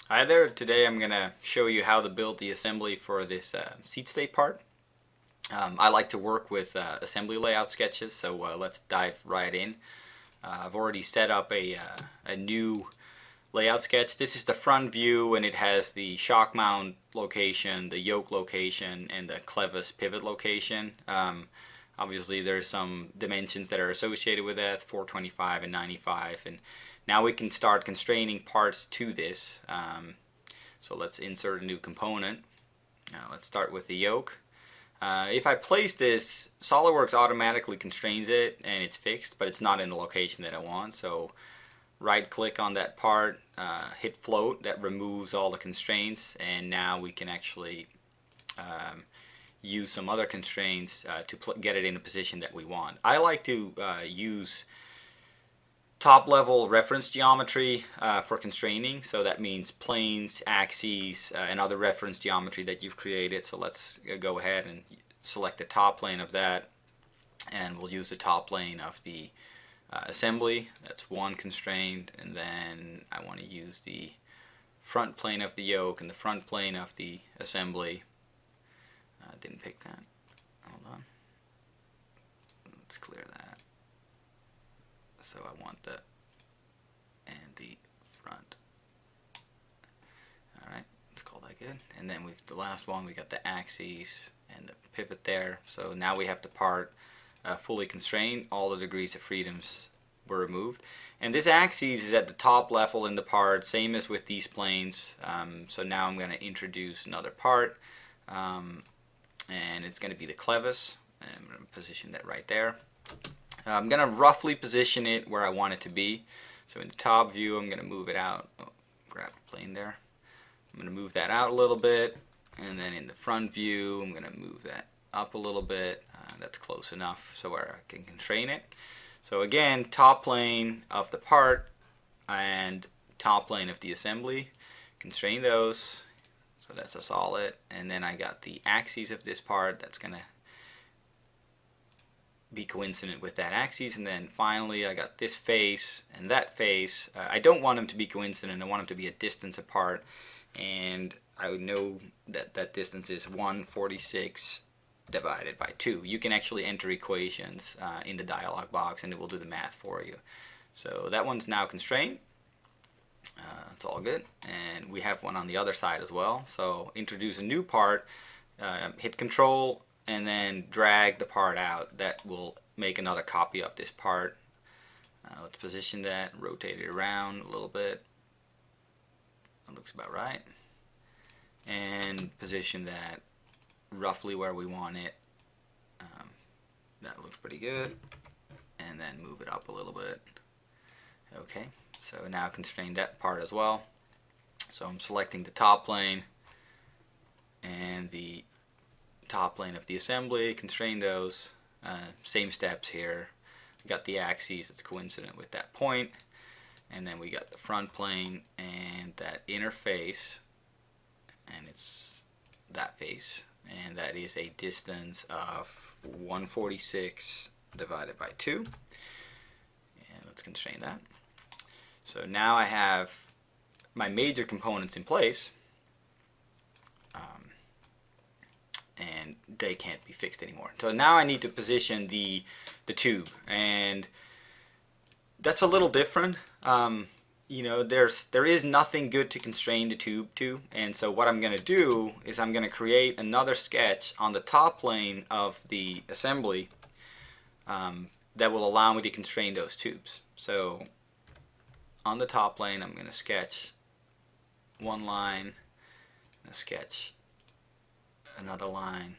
Hi there, today I'm going to show you how to build the assembly for this seat stay part. I like to work with assembly layout sketches, so let's dive right in. I've already set up a new layout sketch. This is the front view and it has the shock mount location, the yoke location, and the clevis pivot location. Obviously there's some dimensions that are associated with that, 425 and 95, and now we can start constraining parts to this. So let's insert a new component. Now let's start with the yoke. If I place this, SolidWorks automatically constrains it and it's fixed, but it's not in the location that I want. So right click on that part, hit float, that removes all the constraints, and now we can actually use some other constraints to get it in a position that we want. I like to use top level reference geometry for constraining, so that means planes, axes, and other reference geometry that you've created. So let's go ahead and select the top plane of that, and we'll use the top plane of the assembly. That's one constraint, and then I want to use the front plane of the yoke and the front plane of the assembly. Didn't pick that. Hold on. Let's clear that. So I want the and the front. Alright, let's call that good. And then the last one, we got the axes and the pivot there. So now we have the part fully constrained. All the degrees of freedoms were removed. And this axis is at the top level in the part, same as with these planes. So now I'm going to introduce another part. And it's going to be the clevis. And I'm going to position that right there. I'm going to roughly position it where I want it to be. So in the top view, I'm going to move it out. Oh, grab a plane there. I'm going to move that out a little bit. And then in the front view, I'm going to move that up a little bit. That's close enough so where I can constrain it. So again, top plane of the part and top plane of the assembly. Constrain those. So that's a solid. And then I got the axes of this part. That's going to be coincident with that axis. And then finally I got this face and that face. I don't want them to be coincident. I want them to be a distance apart, and I would know that that distance is 146 divided by 2. You can actually enter equations in the dialog box and it will do the math for you. So that one's now constrained. It's all good, and we have one on the other side as well. So introduce a new part, hit control, and then drag the part out. That will make another copy of this part. Let's position that, rotate it around a little bit. That looks about right. And position that roughly where we want it. That looks pretty good. And then move it up a little bit. Okay, so now constrain that part as well. So I'm selecting the top plane and the top plane of the assembly, constrain those. Same steps here. We got the axes that's coincident with that point, and then we got the front plane and that inner face, and it's that face, and that is a distance of 146 divided by 2. And let's constrain that. So now I have my major components in place, and they can't be fixed anymore. So now I need to position the tube, and that's a little different. You know, there is nothing good to constrain the tube to, and so what I'm going to do is I'm going to create another sketch on the top plane of the assembly that will allow me to constrain those tubes. So on the top plane, I'm going to sketch one line, sketch another line,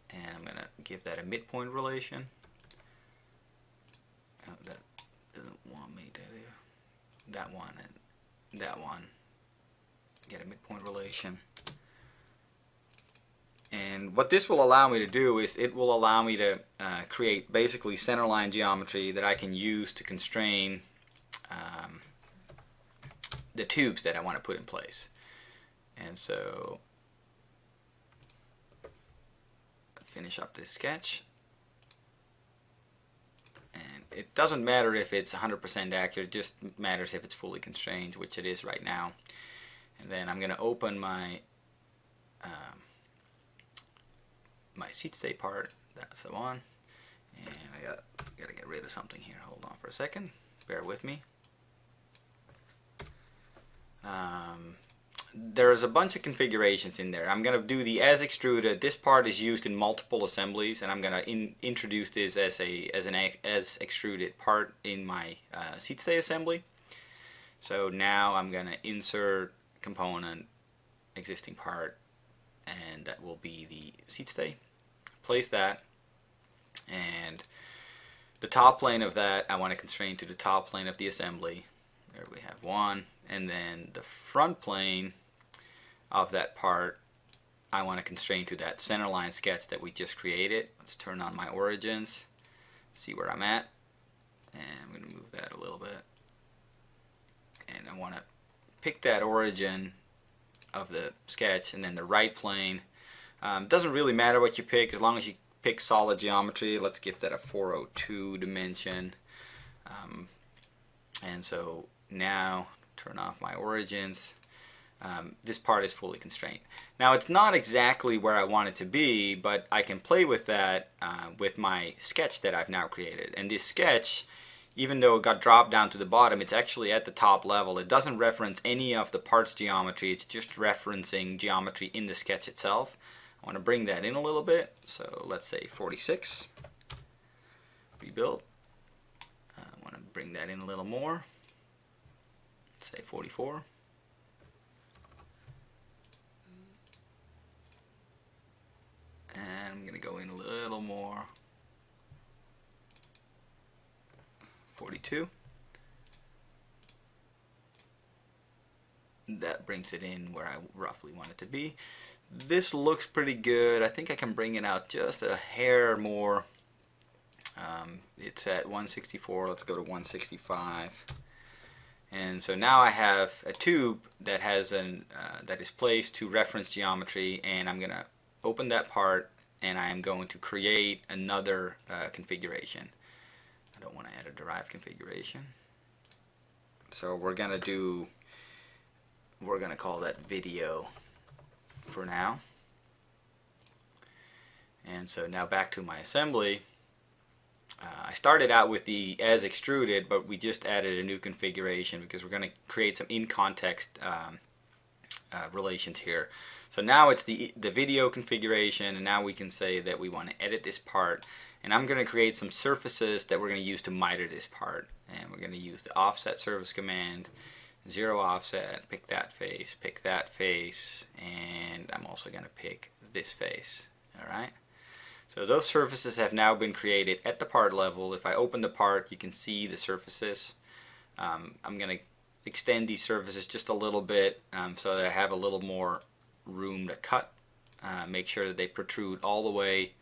and I'm going to give that a midpoint relation. Oh, that doesn't want me to do that one and that one. Get a midpoint relation. And what this will allow me to do is it will allow me to create basically centerline geometry that I can use to constrain the tubes that I want to put in place. And so finish up this sketch, and it doesn't matter if it's 100% accurate, it just matters if it's fully constrained, which it is right now. And then I'm going to open my my seat stay part. That's the one. And I got to get rid of something here. Hold on for a second. Bear with me. There's a bunch of configurations in there. I'm going to do the as extruded. This part is used in multiple assemblies, and I'm going to introduce this as an as extruded part in my seat stay assembly. So now I'm going to insert component, existing part, and that will be the seat stay. Place that, and the top plane of that I want to constrain to the top plane of the assembly. There we have one, and then the front plane of that part I want to constrain to that center line sketch that we just created. Let's turn on my origins, see where I'm at, and I'm going to move that a little bit, and I want to pick that origin of the sketch, and then the right plane. Doesn't really matter what you pick as long as you pick solid geometry. Let's give that a 402 dimension. And so now turn off my origins. This part is fully constrained. Now it's not exactly where I want it to be, but I can play with that with my sketch that I've now created. And this sketch, even though it got dropped down to the bottom, it's actually at the top level. It doesn't reference any of the parts geometry. It's just referencing geometry in the sketch itself. I want to bring that in a little bit. So let's say 46. Rebuild. I want to bring that in a little more. Let's say 44. And I'm going to go in a little more. 42. That brings it in where I roughly want it to be. This looks pretty good. I think I can bring it out just a hair more. It's at 164. Let's go to 165. And so now I have a tube that has that is placed to reference geometry, and I'm going to open that part, and I am going to create another configuration. I don't want to add a derived configuration. So we're going to call that video for now. And so now back to my assembly. I started out with the as extruded, but we just added a new configuration because we're going to create some in-context relations here. So now it's the video configuration, and now we can say that we want to edit this part, and I'm going to create some surfaces that we're going to use to miter this part. And we're going to use the offset surface command, 0 offset, pick that face, and I'm also going to pick this face. Alright, so those surfaces have now been created at the part level. If I open the part, you can see the surfaces. I'm going to extend these surfaces just a little bit so that I have a little more room to cut. Make sure that they protrude all the way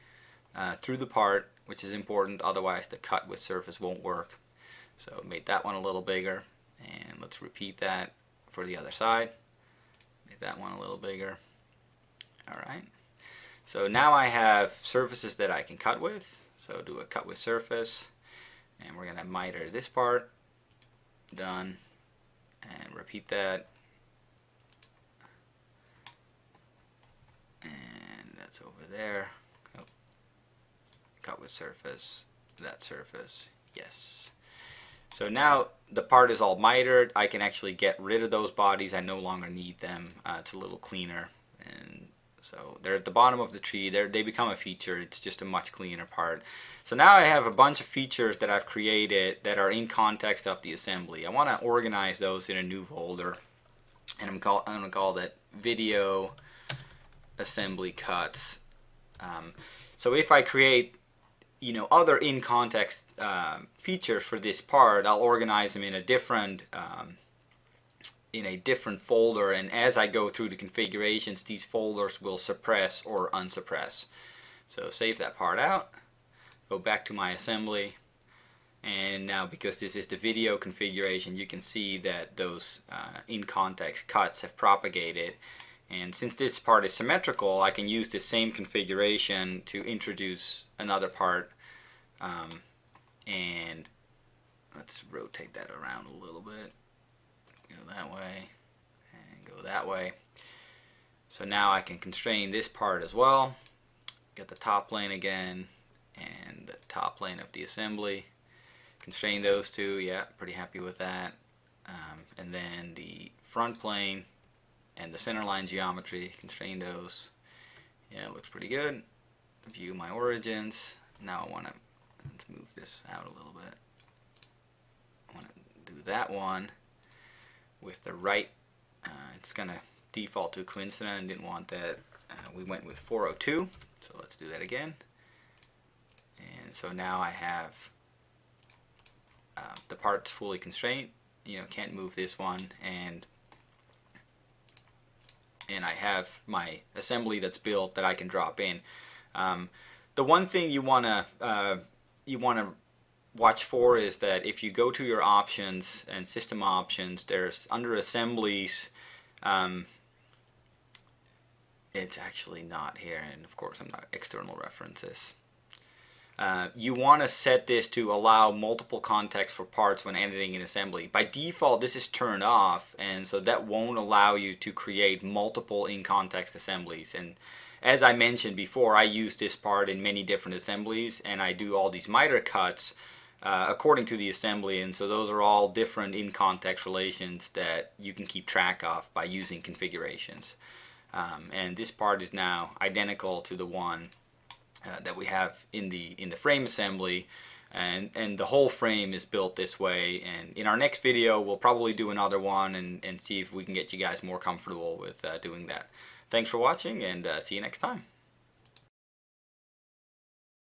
through the part, which is important, otherwise the cut with surface won't work. So make that one a little bigger, and let's repeat that for the other side. Make that one a little bigger. Alright, so now I have surfaces that I can cut with. So do a cut with surface, and we're going to miter this part. Done. And repeat that. And that's over there. Oh. Cut with surface, that surface, yes. So now the part is all mitered. I can actually get rid of those bodies. I no longer need them. It's a little cleaner. And so they're at the bottom of the tree. They become a feature. It's just a much cleaner part. So now I have a bunch of features that I've created that are in context of the assembly. I want to organize those in a new folder, and I'm going to call that video assembly cuts. So if I create other in context features for this part, I'll organize them in a different folder, and as I go through the configurations, these folders will suppress or unsuppress. So save that part out, go back to my assembly, and now because this is the video configuration, you can see that those in context cuts have propagated. And since this part is symmetrical, I can use the same configuration to introduce another part. And let's rotate that around a little bit. Go that way and go that way. So now I can constrain this part as well. Get the top plane again and the top plane of the assembly. Constrain those two, yeah, pretty happy with that. And then the front plane and the center line geometry, constrain those. Yeah, it looks pretty good. View my origins. Now let's move this out a little bit. I want to do that one with the right. It's going to default to coincident. I didn't want that. We went with 402, so let's do that again. And so now I have the parts fully constrained. You know, can't move this one, and I have my assembly that's built that I can drop in. The one thing you wanna watch for is that if you go to your options and system options, there's under assemblies. It's actually not here, and of course I'm not external references. You want to set this to allow multiple context for parts when editing an assembly. By default this is turned off, and so that won't allow you to create multiple in-context assemblies. And as I mentioned before, I use this part in many different assemblies, and I do all these miter cuts according to the assembly, and so those are all different in-context relations that you can keep track of by using configurations. And this part is now identical to the one that we have in the frame assembly, and the whole frame is built this way. And in our next video we'll probably do another one and see if we can get you guys more comfortable with doing that. Thanks for watching, and see you next time.